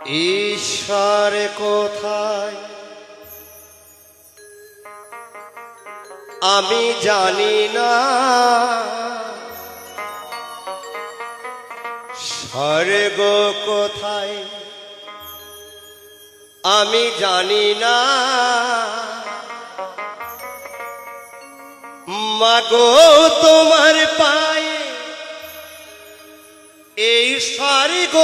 ঈশ্বর কোথায় আমি জানি না, স্বর্গ কোথায় আমি জানি না, মাগো তোমার পায়ে এই স্বর্গ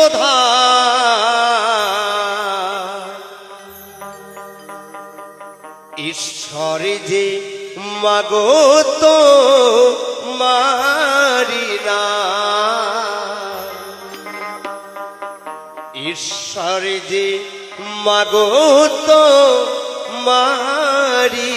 ঈশ্বর যে মাগো তো মারিনা, ঈশ্বর যে মাগো তো মারিনা।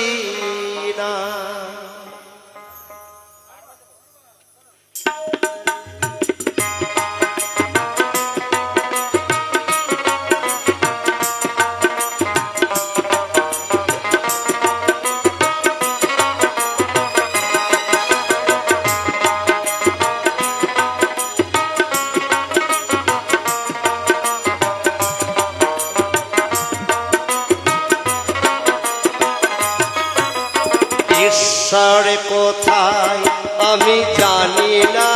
ঈশ্বর কোথায় আমি জানি না,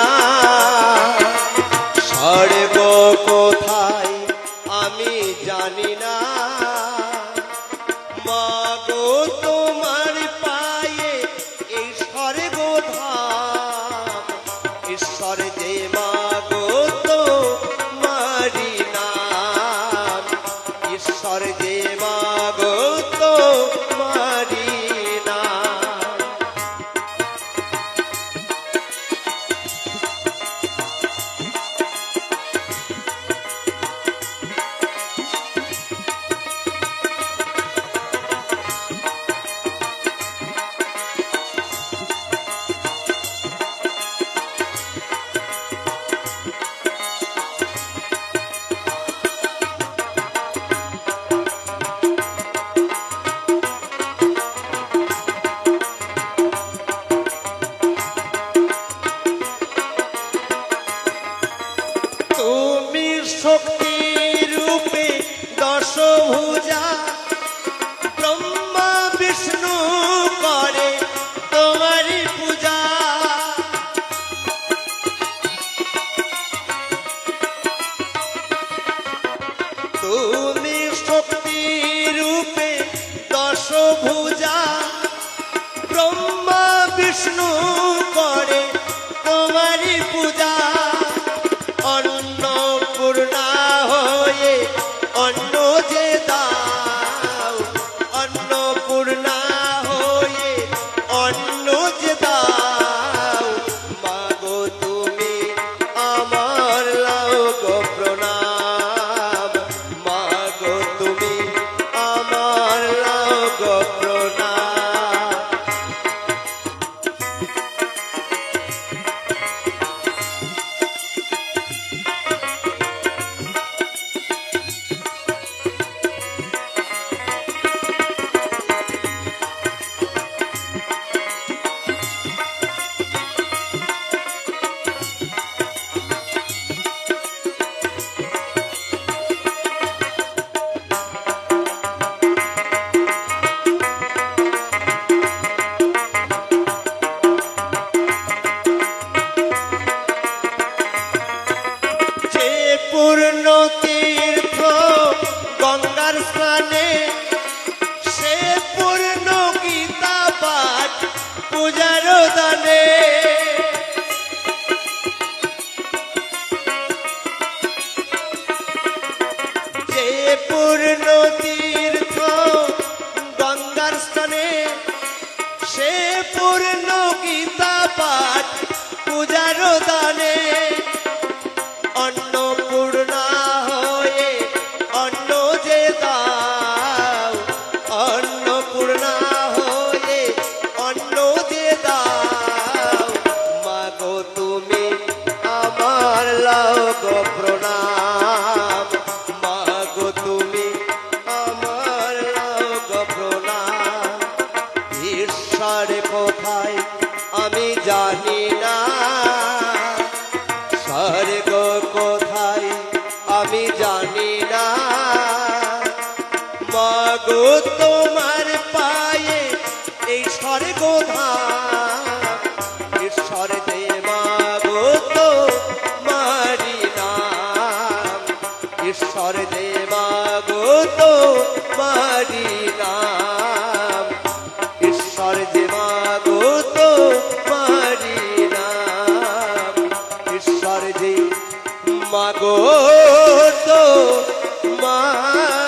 স্বর্গ কোথায় আমি জানি না, মাগো তোমার পায়ে এই স্বর্গ ধাম, ঈশ্বর যে মাগো তো মারি না, ঈশ্বর যে মাগো তো মারি না। তুমি শক্তি রূপে দশভুজা, ব্রহ্মা বিষ্ণু করে তোমারি পূজা, তুমি শক্তি রূপে দশভুজা, ব্রহ্মা বিষ্ণু করে তোমারি পূজা, অন্নপূর্ণা হয়ে অন্ন যে দাও, অন্নপূর্ণা হয়ে অন্ন যে দাও, মাগো তুমি আমার লাও গো প্রণাম, মাগো তুমি আমার লাও গো প্রণাম। পূর্ণ তীর্থ গঙ্গার স্নানে, সে পূর্ণ গীতা পাঠ পূজার দানে, যে পূর্ণ তীর্থ গঙ্গার স্নানে, সে পূর্ণ গীতা পাঠ পূজার দানে, অন্নপূর্ণা হয়ে অন্ন যে দাও, অন্নপূর্ণা হয়ে অন্ন যে দাও, মাগো তুমি আমার লাও গো প্রণাম, মাগো তুমি তোমার পায়ে এই স্বর্গ ধাম ঈশ্বর যে মাগো তোমারি নাম ঈশ্বর যে মাগো তোমারি নাম ঈশ্বর যে মাগো তোমারি নাম ঈশ্বর যে মাগো তোমারি